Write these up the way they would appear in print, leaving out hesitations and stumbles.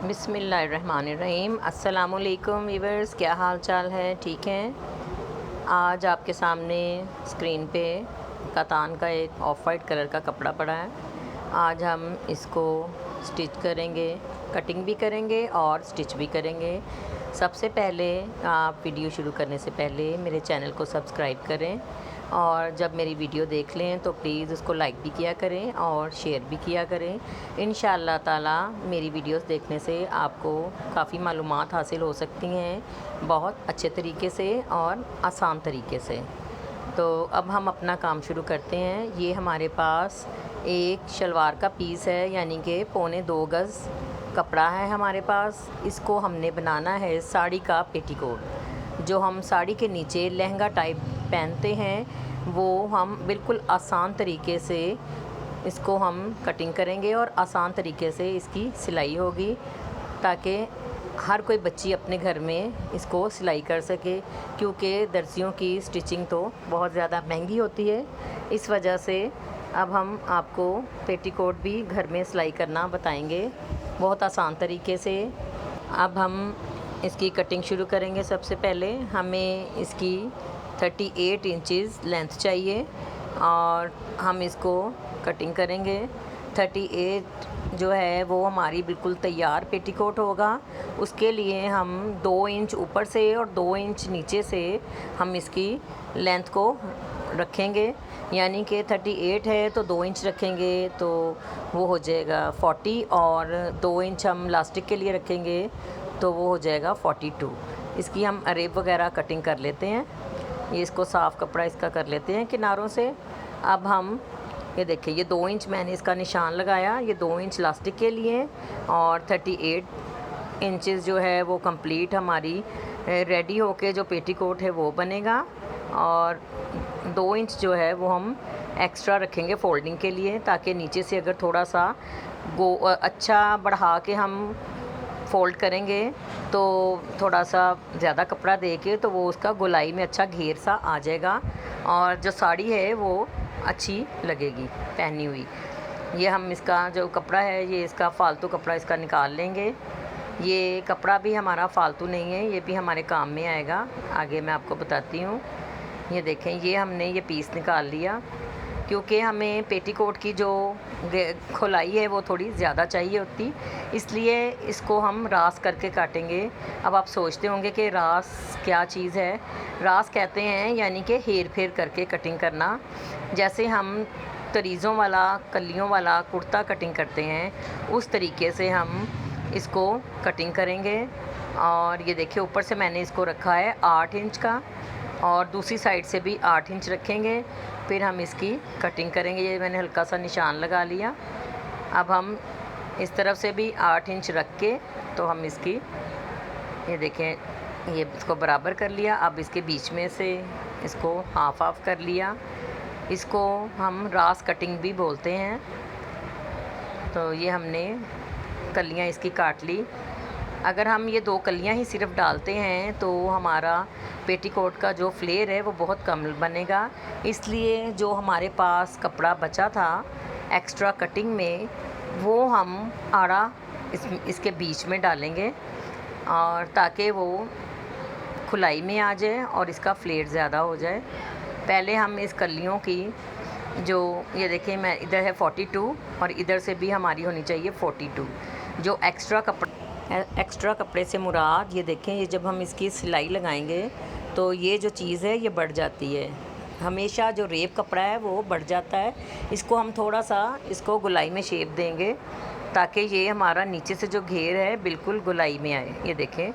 बिस्मिल्लाहिर्रहमानिर्रहीम। अस्सलामुअलैकुम वीवर्स, क्या हाल चाल है? ठीक हैं। आज आपके सामने स्क्रीन पे कतान का एक ऑफ वाइट कलर का कपड़ा पड़ा है। आज हम इसको स्टिच करेंगे, कटिंग भी करेंगे और स्टिच भी करेंगे। सबसे पहले आप वीडियो शुरू करने से पहले मेरे चैनल को सब्सक्राइब करें और जब मेरी वीडियो देख लें तो प्लीज़ उसको लाइक भी किया करें और शेयर भी किया करें। इंशाअल्लाह ताला मेरी वीडियोस देखने से आपको काफ़ी मालूमात हासिल हो सकती हैं, बहुत अच्छे तरीके से और आसान तरीके से। तो अब हम अपना काम शुरू करते हैं। ये हमारे पास एक शलवार का पीस है, यानी कि 2.25 गज़ कपड़ा है हमारे पास। इसको हमने बनाना है साड़ी का पेटीकोट। जो हम साड़ी के नीचे लहंगा टाइप पहनते हैं वो हम बिल्कुल आसान तरीके से इसको हम कटिंग करेंगे और आसान तरीके से इसकी सिलाई होगी, ताकि हर कोई बच्ची अपने घर में इसको सिलाई कर सके। क्योंकि दर्जियों की स्टिचिंग तो बहुत ज़्यादा महंगी होती है, इस वजह से अब हम आपको पेटीकोट भी घर में सिलाई करना बताएंगे बहुत आसान तरीके से। अब हम इसकी कटिंग शुरू करेंगे। सबसे पहले हमें इसकी 38 इंचज़ लेंथ चाहिए और हम इसको कटिंग करेंगे। 38 जो है वो हमारी बिल्कुल तैयार पेटीकोट होगा। उसके लिए हम 2 इंच ऊपर से और 2 इंच नीचे से हम इसकी लेंथ को रखेंगे। यानी कि 38 है तो 2 इंच रखेंगे तो वो हो जाएगा 40, और 2 इंच हम लास्टिक के लिए रखेंगे तो वो हो जाएगा 42। इसकी हम अरेब वगैरह कटिंग कर लेते हैं। ये इसको साफ़ कपड़ा इसका कर लेते हैं किनारों से। अब हम ये देखिए, ये 2 इंच मैंने इसका निशान लगाया, ये 2 इंच लास्टिक के लिए और 38 इंचज़ जो है वो कंप्लीट हमारी रेडी होके जो पेटीकोट है वो बनेगा। और 2 इंच जो है वो हम एक्स्ट्रा रखेंगे फोल्डिंग के लिए, ताकि नीचे से अगर थोड़ा सा अच्छा बढ़ा के हम फ़ोल्ड करेंगे तो थोड़ा सा ज़्यादा कपड़ा दे के तो वो उसका गोलाई में अच्छा घेर सा आ जाएगा और जो साड़ी है वो अच्छी लगेगी पहनी हुई। ये हम इसका जो कपड़ा है, ये इसका फ़ालतू कपड़ा इसका निकाल लेंगे। ये कपड़ा भी हमारा फ़ालतू नहीं है, ये भी हमारे काम में आएगा, आगे मैं आपको बताती हूँ। ये देखें, ये हमने ये पीस निकाल लिया क्योंकि हमें पेटीकोट की जो खुलाई है वो थोड़ी ज़्यादा चाहिए होती, इसलिए इसको हम रास करके काटेंगे। अब आप सोचते होंगे कि रास क्या चीज़ है। रास कहते हैं यानी कि हेर फेर करके कटिंग करना। जैसे हम तरीज़ों वाला, कलियों वाला कुर्ता कटिंग करते हैं, उस तरीके से हम इसको कटिंग करेंगे। और ये देखिए, ऊपर से मैंने इसको रखा है 8 इंच का और दूसरी साइड से भी 8 इंच रखेंगे। फिर हम इसकी कटिंग करेंगे। ये मैंने हल्का सा निशान लगा लिया। अब हम इस तरफ से भी 8 इंच रख के तो हम इसकी, ये देखें, ये इसको बराबर कर लिया। अब इसके बीच में से इसको हाफ हाफ कर लिया। इसको हम रास कटिंग भी बोलते हैं। तो ये हमने कलियां इसकी काट ली। अगर हम ये 2 कलियां ही सिर्फ डालते हैं तो हमारा पेटीकोट का जो फ्लेयर है वो बहुत कम बनेगा। इसलिए जो हमारे पास कपड़ा बचा था एक्स्ट्रा कटिंग में, वो हम आड़ा इसके बीच में डालेंगे और ताकि वो खुलाई में आ जाए और इसका फ्लेयर ज़्यादा हो जाए। पहले हम इस कलियों की जो, ये देखिए, मैं इधर है 42 और इधर से भी हमारी होनी चाहिए 42। जो एक्स्ट्रा कपड़े से मुराद, ये देखें, ये जब हम इसकी सिलाई लगाएंगे तो ये जो चीज़ है ये बढ़ जाती है। हमेशा जो रेप कपड़ा है वो बढ़ जाता है। इसको हम थोड़ा सा इसको गोलाई में शेप देंगे ताकि ये हमारा नीचे से जो घेर है बिल्कुल गोलाई में आए। ये देखें,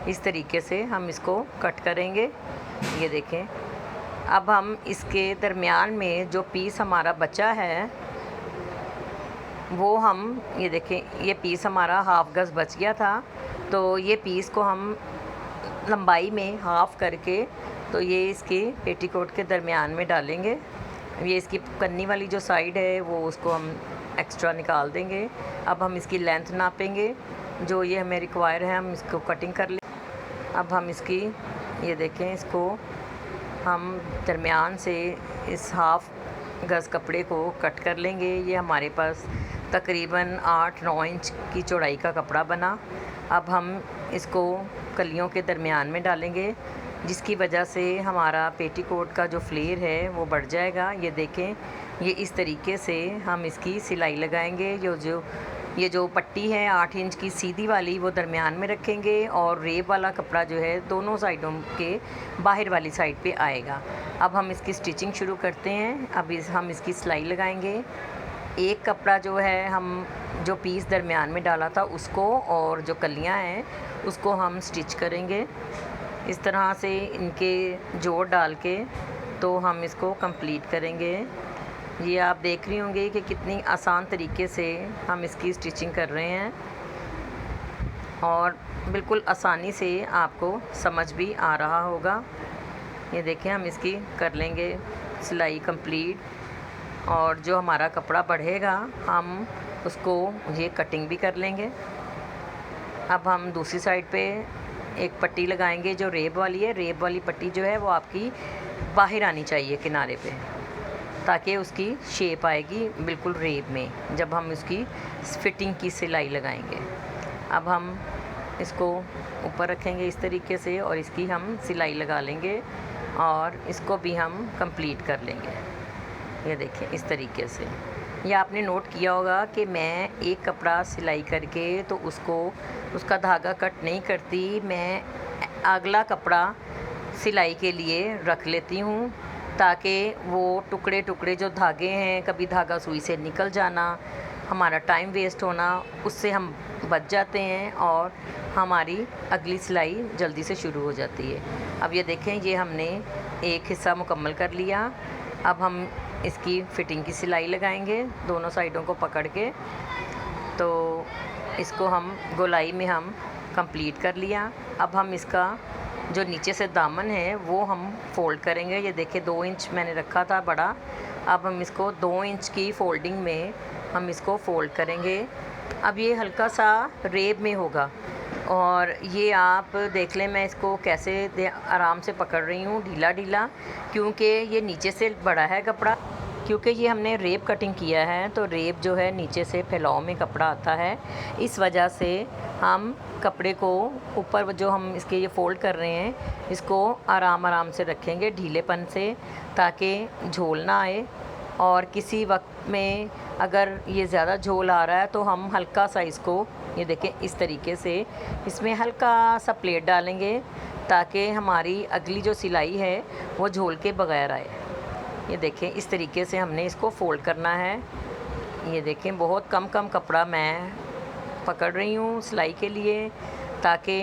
इस तरीके से हम इसको कट करेंगे। ये देखें, अब हम इसके दरमियान में जो पीस हमारा बचा है वो हम, ये देखें, ये पीस हमारा हाफ गज़ बच गया था, तो ये पीस को हम लंबाई में हाफ़ करके तो ये इसके पेटीकोट के दरमियान में डालेंगे। ये इसकी कन्नी वाली जो साइड है वो उसको हम एक्स्ट्रा निकाल देंगे। अब हम इसकी लेंथ नापेंगे, जो ये हमें रिक्वायर है, हम इसको कटिंग कर लें। अब हम इसकी, ये देखें, इसको हम दरमियान से इस हाफ गज़ कपड़े को कट कर लेंगे। ये हमारे पास तकरीबन 8-9 इंच की चौड़ाई का कपड़ा बना। अब हम इसको कलियों के दरमियान में डालेंगे, जिसकी वजह से हमारा पेटीकोट का जो फ्लेयर है वो बढ़ जाएगा। ये देखें, ये इस तरीके से हम इसकी सिलाई लगाएंगे। ये जो पट्टी है 8 इंच की सीधी वाली, वो दरमियान में रखेंगे और रेब वाला कपड़ा जो है दोनों साइडों के बाहर वाली साइड पे आएगा। अब हम इसकी स्टिचिंग शुरू करते हैं। अब हम इसकी सिलाई लगाएंगे। एक कपड़ा जो है हम जो पीस दरमियान में डाला था उसको, और जो कलियां हैं उसको हम स्टिच करेंगे इस तरह से इनके जोड़ डाल के, तो हम इसको कंप्लीट करेंगे। ये आप देख रही होंगे कि कितनी आसान तरीके से हम इसकी स्टिचिंग कर रहे हैं और बिल्कुल आसानी से आपको समझ भी आ रहा होगा। ये देखें, हम इसकी कर लेंगे सिलाई कंप्लीट और जो हमारा कपड़ा बढ़ेगा हम उसको ये कटिंग भी कर लेंगे। अब हम दूसरी साइड पे एक पट्टी लगाएंगे जो रेब वाली है। रेब वाली पट्टी जो है वो आपकी बाहर आनी चाहिए किनारे पे, ताकि उसकी शेप आएगी बिल्कुल रेब में जब हम इसकी फिटिंग की सिलाई लगाएंगे। अब हम इसको ऊपर रखेंगे इस तरीके से और इसकी हम सिलाई लगा लेंगे और इसको भी हम कंप्लीट कर लेंगे। ये देखें इस तरीके से। ये आपने नोट किया होगा कि मैं एक कपड़ा सिलाई करके तो उसका धागा कट नहीं करती, मैं अगला कपड़ा सिलाई के लिए रख लेती हूँ, ताकि वो टुकड़े टुकड़े जो धागे हैं, कभी धागा सुई से निकल जाना, हमारा टाइम वेस्ट होना, उससे हम बच जाते हैं और हमारी अगली सिलाई जल्दी से शुरू हो जाती है। अब ये देखें, ये हमने एक हिस्सा मुकम्मल कर लिया। अब हम इसकी फ़िटिंग की सिलाई लगाएंगे दोनों साइडों को पकड़ के। तो इसको हम गोलाई में हम कंप्लीट कर लिया। अब हम इसका जो नीचे से दामन है वो हम फ़ोल्ड करेंगे। ये देखिए 2 इंच मैंने रखा था बड़ा, अब हम इसको 2 इंच की फ़ोल्डिंग में हम इसको फ़ोल्ड करेंगे। अब ये हल्का सा रेब में होगा और ये आप देख लें, मैं इसको कैसे आराम से पकड़ रही हूँ, ढीला ढीला, क्योंकि ये नीचे से बड़ा है कपड़ा। क्योंकि ये हमने रेब कटिंग किया है तो रेब जो है नीचे से फैलाव में कपड़ा आता है, इस वजह से हम कपड़े को ऊपर जो हम इसके ये फ़ोल्ड कर रहे हैं इसको आराम आराम से रखेंगे ढीलेपन से, ताकि झोल ना आए। और किसी वक्त में अगर ये ज़्यादा झोल आ रहा है तो हम हल्का सा इसको, ये देखें इस तरीके से, इसमें हल्का सा प्लेट डालेंगे ताकि हमारी अगली जो सिलाई है वो झोल के बगैर आए। ये देखें इस तरीके से हमने इसको फ़ोल्ड करना है। ये देखें बहुत कम कपड़ा मैं पकड़ रही हूँ सिलाई के लिए, ताकि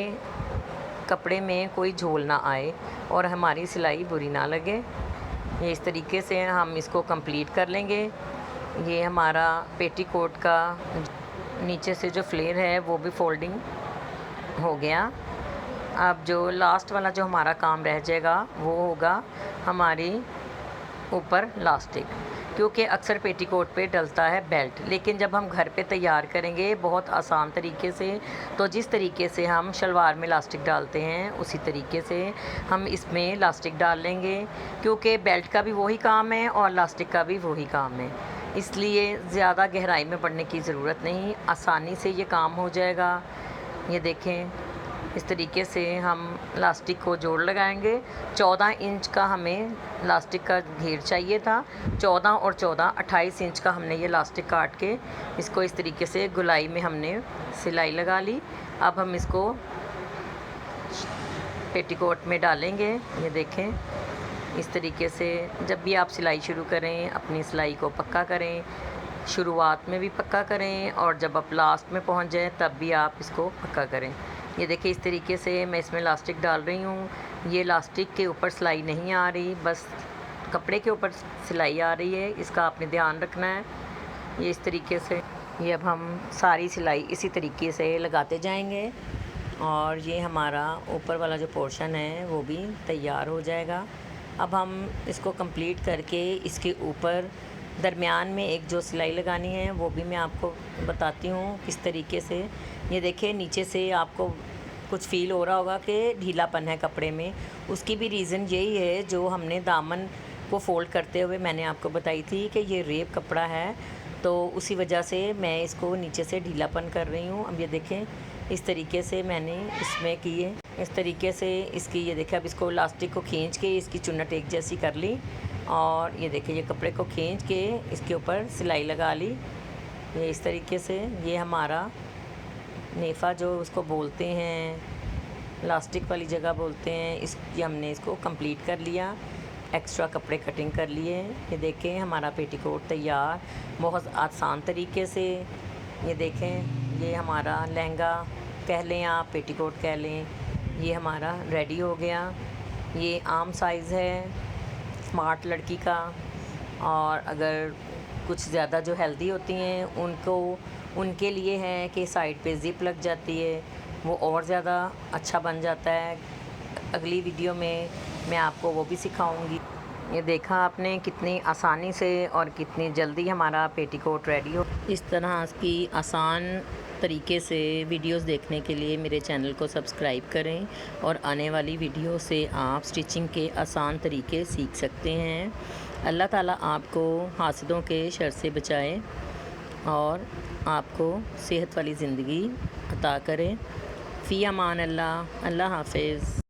कपड़े में कोई झोल ना आए और हमारी सिलाई बुरी ना लगे। ये इस तरीके से हम इसको कंप्लीट कर लेंगे। ये हमारा पेटीकोट का नीचे से जो फ्लेयर है वो भी फोल्डिंग हो गया। अब जो लास्ट वाला जो हमारा काम रह जाएगा वो होगा हमारी ऊपर लास्टिक, क्योंकि अक्सर पेटीकोट पे डलता है बेल्ट, लेकिन जब हम घर पे तैयार करेंगे बहुत आसान तरीके से, तो जिस तरीके से हम शलवार में लास्टिक डालते हैं उसी तरीके से हम इसमें लास्टिक डाल लेंगे, क्योंकि बेल्ट का भी वही काम है और लास्टिक का भी वही काम है, इसलिए ज़्यादा गहराई में पड़ने की ज़रूरत नहीं, आसानी से ये काम हो जाएगा। ये देखें इस तरीके से हम लास्टिक को जोड़ लगाएंगे। 14 इंच का हमें लास्टिक का घेर चाहिए था, 14 और 14 28 इंच का हमने ये लास्टिक काट के इसको इस तरीके से गोलाई में हमने सिलाई लगा ली। अब हम इसको पेटीकोट में डालेंगे। ये देखें इस तरीके से जब भी आप सिलाई शुरू करें अपनी सिलाई को पक्का करें, शुरुआत में भी पक्का करें और जब आप लास्ट में पहुंच जाएं तब भी आप इसको पक्का करें। ये देखिए इस तरीके से मैं इसमें लास्टिक डाल रही हूँ। ये लास्टिक के ऊपर सिलाई नहीं आ रही, बस कपड़े के ऊपर सिलाई आ रही है, इसका आपने ध्यान रखना है। ये इस तरीके से ये अब हम सारी सिलाई इसी तरीके से लगाते जाएंगे और ये हमारा ऊपर वाला जो पोर्शन है वो भी तैयार हो जाएगा। अब हम इसको कंप्लीट करके इसके ऊपर दरमियान में एक जो सिलाई लगानी है वो भी मैं आपको बताती हूँ किस तरीके से। ये देखिए नीचे से आपको कुछ फ़ील हो रहा होगा कि ढीलापन है कपड़े में, उसकी भी रीज़न यही है जो हमने दामन को फ़ोल्ड करते हुए मैंने आपको बताई थी कि ये रेब कपड़ा है तो उसी वजह से मैं इसको नीचे से ढीलापन कर रही हूँ। अब ये देखें, इस तरीके से मैंने इसमें किए, इस तरीके से इसकी ये देखें। अब इसको इलास्टिक को खींच के इसकी चुन्नट एक जैसी कर ली और ये देखिए ये कपड़े को खींच के इसके ऊपर सिलाई लगा ली। ये इस तरीके से ये हमारा नेफ़ा जो उसको बोलते हैं, इलास्टिक वाली जगह बोलते हैं, इसकी हमने इसको कंप्लीट कर लिया। एक्स्ट्रा कपड़े कटिंग कर लिए। ये देखें हमारा पेटीकोट तैयार, बहुत आसान तरीके से। ये देखें ये हमारा लहंगा कह लें आप, पेटीकोट कह लें, ये हमारा रेडी हो गया। ये आम साइज़ है स्मार्ट लड़की का। और अगर कुछ ज़्यादा जो हेल्दी होती हैं उनके लिए है कि साइड पे ज़िप लग जाती है, वो और ज़्यादा अच्छा बन जाता है। अगली वीडियो में मैं आपको वो भी सिखाऊंगी। ये देखा आपने कितनी आसानी से और कितनी जल्दी हमारा पेटीकोट रेडी हो। इस तरह की आसान तरीके से वीडियोस देखने के लिए मेरे चैनल को सब्सक्राइब करें और आने वाली वीडियो से आप स्टिचिंग के आसान तरीके सीख सकते हैं। अल्लाह ताला आपको हासदों के शर से बचाए और आपको सेहत वाली ज़िंदगी अता करें। फ़ी अमान अल्लाह। अल्लाह हाफ़िज़।